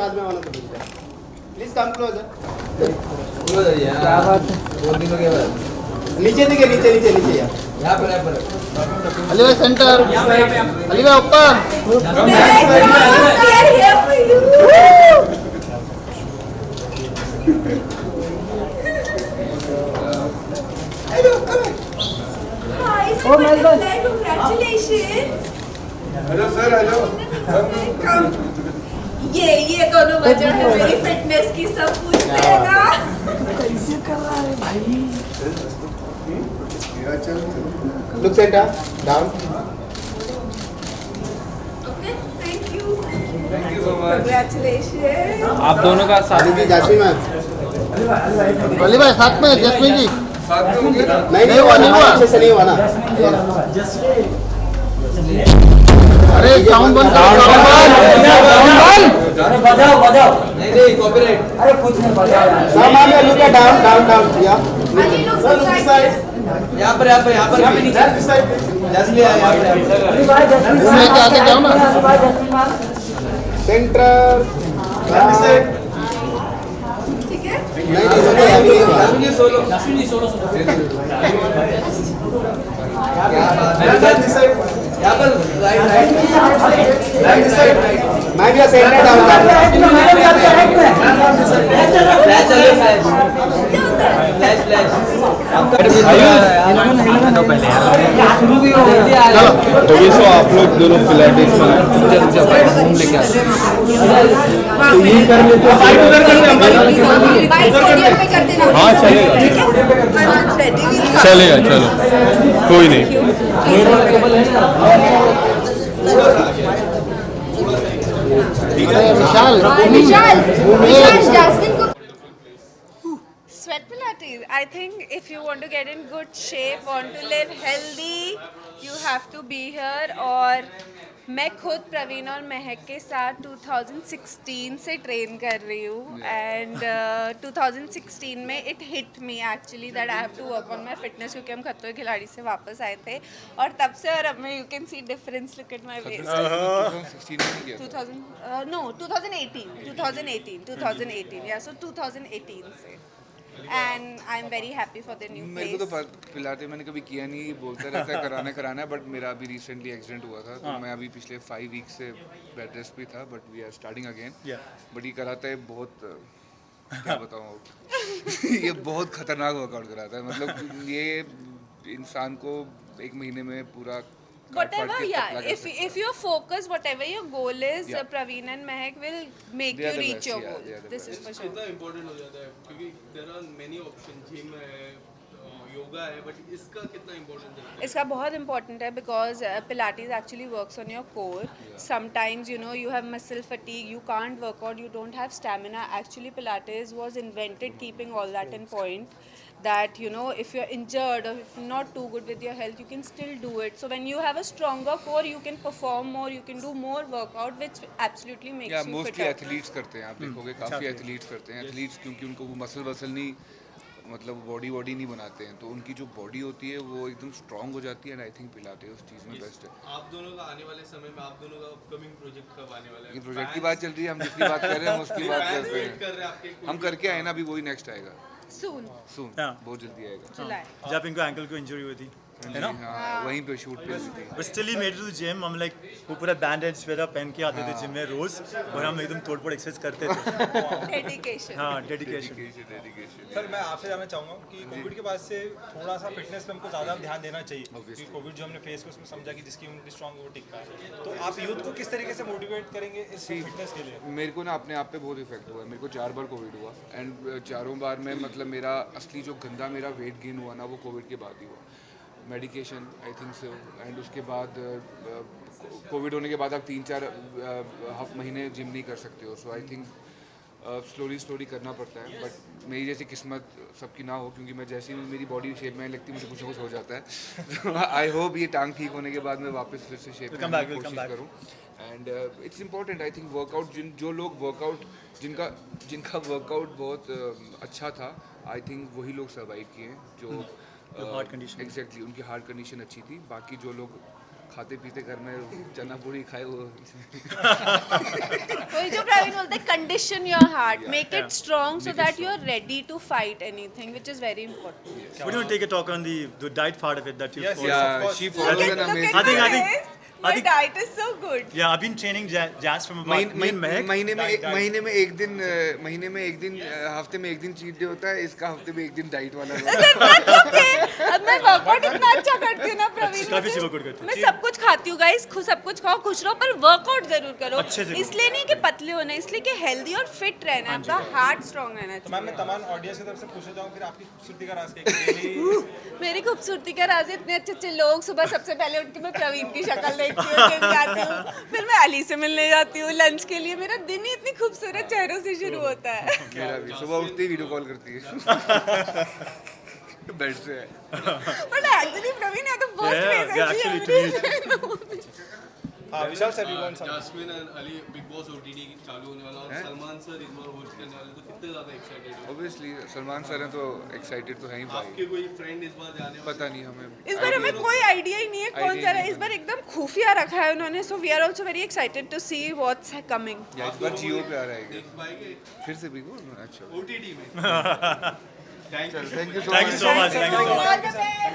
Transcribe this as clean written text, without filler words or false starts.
बाद में आना तो प्लीज कम क्लोजर। क्या बात है? 2 दिनों के बाद नीचे दिखे, नीचे नीचे नीचे यार। यहाँ पर अली भाई सेंटर, अली भाई ऊपर। Oh my God! Congratulations! Hello sir, hello. ये दोनों वजह है मेरी फिटनेस की, सब पूछते हैं ना। कैसे कर रहा है भाई? Look centre down. Okay, thank you. Thank you so much. Congratulations. आप दोनों का साथ जी जासमीन मैम। अली भाई साथ में जस्मीन जी। साथ में होंगे ना? नहीं हुआ, नहीं हुआ, अच्छे से नहीं हुआ ना। अरे साउंड बंद करो, साउंड बंद। बजाओ बजाओ। नहीं कॉपीराइट। अरे कुछ नहीं बजाओ यार। Ma'am look at down down down या Ali, look this side. यहाँ पर जस्ट ले यहाँ पर अली भाई जस्मीन घूमने के आगे जाओ ना। अली भाई जस्मीन मैम। सेंटर। ठीक है? नहीं नहीं सोलो यहाँ पर राइट साइड मैं भी सेंटर डाउन कर रहा हूं। फ्लैश चलिए फ्लैश शुरू भी हो गया। तो ये सो आप लोग दोनों पिलाटेस में घूम लेके आते बाइक स्टेडियम में कर देना। हाँ, चलेगा। ठीक है? Once it's ready, we'll come. चलेगा, चलो कोई नहीं। विशाल विशाल जास्मिन को Sweat Pilates. I think if you want to get in good shape, want to live healthy, you have to be here. और मैं खुद प्रवीण और महक के साथ 2016 से ट्रेन कर रही हूँ एंड 2016 में it hit me actually that I have to work on my fitness, क्योंकि हम खतरों के खिलाड़ी से वापस आए थे और तब से और अब में you can see difference, look at my waste. 2018 या सो 2018 से and I am very happy for the new मेरे को तो प्लेस। पिलाते मैंने कभी किया नहीं, बोलता रहता है कराना है बट मेरा अभी रिसेंटली एक्सीडेंट हुआ था तो मैं अभी पिछले 5 वीक से बेड रेस्ट पे था, but we are starting again. But ये कराता है बहुत क्या बताऊँ ये बहुत खतरनाक वर्कआउट कराता है, मतलब ये इंसान को 1 महीने में पूरा Whatever, yeah. If you're focused, whatever your goal is, Praveen and Mehak will make you reach your goal. This is for sure. कितना इम्पोर्टेंट हो जाता है क्योंकि there are many option, gym है, योगा है, बट इसका कितना इम्पोर्टेंट है? इसका बहुत important है because Pilates actually works on your core. Sometimes you know you have muscle fatigue, you can't work out, you don't have stamina. Actually Pilates was invented keeping all that in point. That you know if you're injured or if you're not too good with your health, you can still do it. So when you have a stronger core, you can perform more, you can do more workout, which absolutely makes you mostly fitter. Athletes करते हैं, आप देखोगे काफ़ी athletes करते हैं athletes, क्योंकि उनको वो मसल नहीं मतलब बॉडी नहीं बनाते हैं, तो उनकी जो बॉडी होती है वो एकदम स्ट्रांग हो जाती है एंड आई थिंक पिलाते हैं उस चीज़ में बेस्ट है। आप दोनों का आने वाले समय में आप दोनों का अपकमिंग प्रोजेक्ट कब आने वाला है? ये प्रोजेक्ट की बात चल रही है, हम जिसकी बात कर रहे हैं हम उसकी बात करते वेट कर हैं। रहे हैं आपके हम करके आए ना, अभी वही नेक्स्ट आएगा Soon, सून, हाँ। बहुत जल्दी आएगा। July. जब इनको एंकल को इंजरी हुई थी है ना, हाँ, वहीं पे शूट पे हुई थी। But still he made to the gym. हम लाइक वो पूरा बैंडेज वगैरह पहन के आते थे जिम में रोज, और हम एकदम तोड़-फोड़ एक्सरसाइज करते थे। Dedication. हाँ, डेडिकेशन। सर मैं आपसे जानना चाहूँगा कि कोविड के बाद से थोड़ा सा फिटनेस पे हमको ज़्यादा ध्यान देना चाहिए, क्योंकि कोविड जो हमने फेस किया उसमें समझा कि जिसकी इम्यूनिटी स्ट्रांग है वो टिक पाए। तो आप यूथ को किस तरीके से मोटिवेट करेंगे इस फिटनेस के लिए? मेरे को ना अपने आप पे बहुत इफेक्ट हुआ है, मेरे को 4 बार कोविड हुआ एंड 4 बार में मतलब मेरा असली जो गंदा मेरा वेट गेन हुआ ना वो कोविड के बाद ही हुआ। Medication I think so, and उसके बाद कोविड होने के बाद आप 3-4 महीने जिम नहीं कर सकते हो, सो आई थिंक स्लोली करना पड़ता है। बट मेरी जैसी किस्मत सबकी ना हो, क्योंकि मैं जैसे ही मेरी बॉडी शेप में लगती है मुझे कुछ ना कुछ हो जाता है। आई होप ये टांग ठीक होने के बाद मैं वापस फिर से शेप में कोशिश करूँ। And it's important I think workout, जो लोग वर्कआउट जिनका वर्कआउट बहुत अच्छा था, आई थिंक वही लोग सर्वाइव किए हैं जो हार्ट कंडीशन एग्जैक्टली उनकी हार्ट कंडीशन अच्छी थी। बाकी जो लोग खाते पीते घर में चना पूरी खाए वो वही जो प्रवीण बोलते हैं, condition your heart, make it strong so that you are ready to fight anything, which is very important. Would you take a talk on the diet part of it that you Yes, follow? yes. या she follows an amazing My diet is so good. Yeah, I've been training jazz from about Mehak. महीने में एक दिन हफ्ते में एक दिन cheat day होता है, इसका हफ्ते में एक दिन डाइट वाला होता है। That's okay. अब मैं वर्कआउट इतना अच्छा करती हूँ ना प्रवीण, काफी अच्छी workout करती मैं सब कुछ खाती हूँ गाइस, सब कुछ खाओ, खुश रहो, पर वर्कआउट जरूर करो। अच्छे से इसलिए नहीं कि पतले होना, इसलिए कि हेल्दी और फिट रहना है, आपका हार्ट स्ट्रॉन्ग रहना तो मैम मैं चाहिए। तमाम ऑडियंस की तरफ से पूछना चाहूँ फिर आपकी खूबसूरती का राज क्या मेरी खूबसूरती का राज इतने अच्छे अच्छे लोग, सुबह सबसे पहले उठ के मैं प्रवीण की शक्ल देखती हूँ, जिम जाती हूँ, फिर मैं अली से मिलने जाती हूँ लंच के लिए। मेरा दिन ही इतनी खूबसूरत चेहरों से शुरू होता है। मेरा भी सुबह उठते ही वीडियो कॉल करती है बेड से है। But actually प्रवीण है तो बहुत Yeah, crazy actually, है। हाँ Vishal sir one Jasmine and Ali Bigg Boss OTT चालू होने वाला और सलमान सर इस बार होस्ट करने वाले, तो कितने ज्यादा एक्साइटेड हो? ऑब्वियसली सलमान सर हैं तो एक्साइटेड तो हैं ही भाई। आपके कोई फ्रेंड इस बार जाने वाले? पता नहीं हमें इस बार हमें कोई आइडिया ही नहीं है कौन Idea जा रहा है, नहीं इस बार एकदम खुफिया रखा है उन्होंने, so we are also very excited to see what's coming. या इस बार जियो पे आ रहा है देख पाएंगे फिर से भी अच्छा ओटीटी में? Thank you. Thank you Thank you so much. Thank you so much. All the best.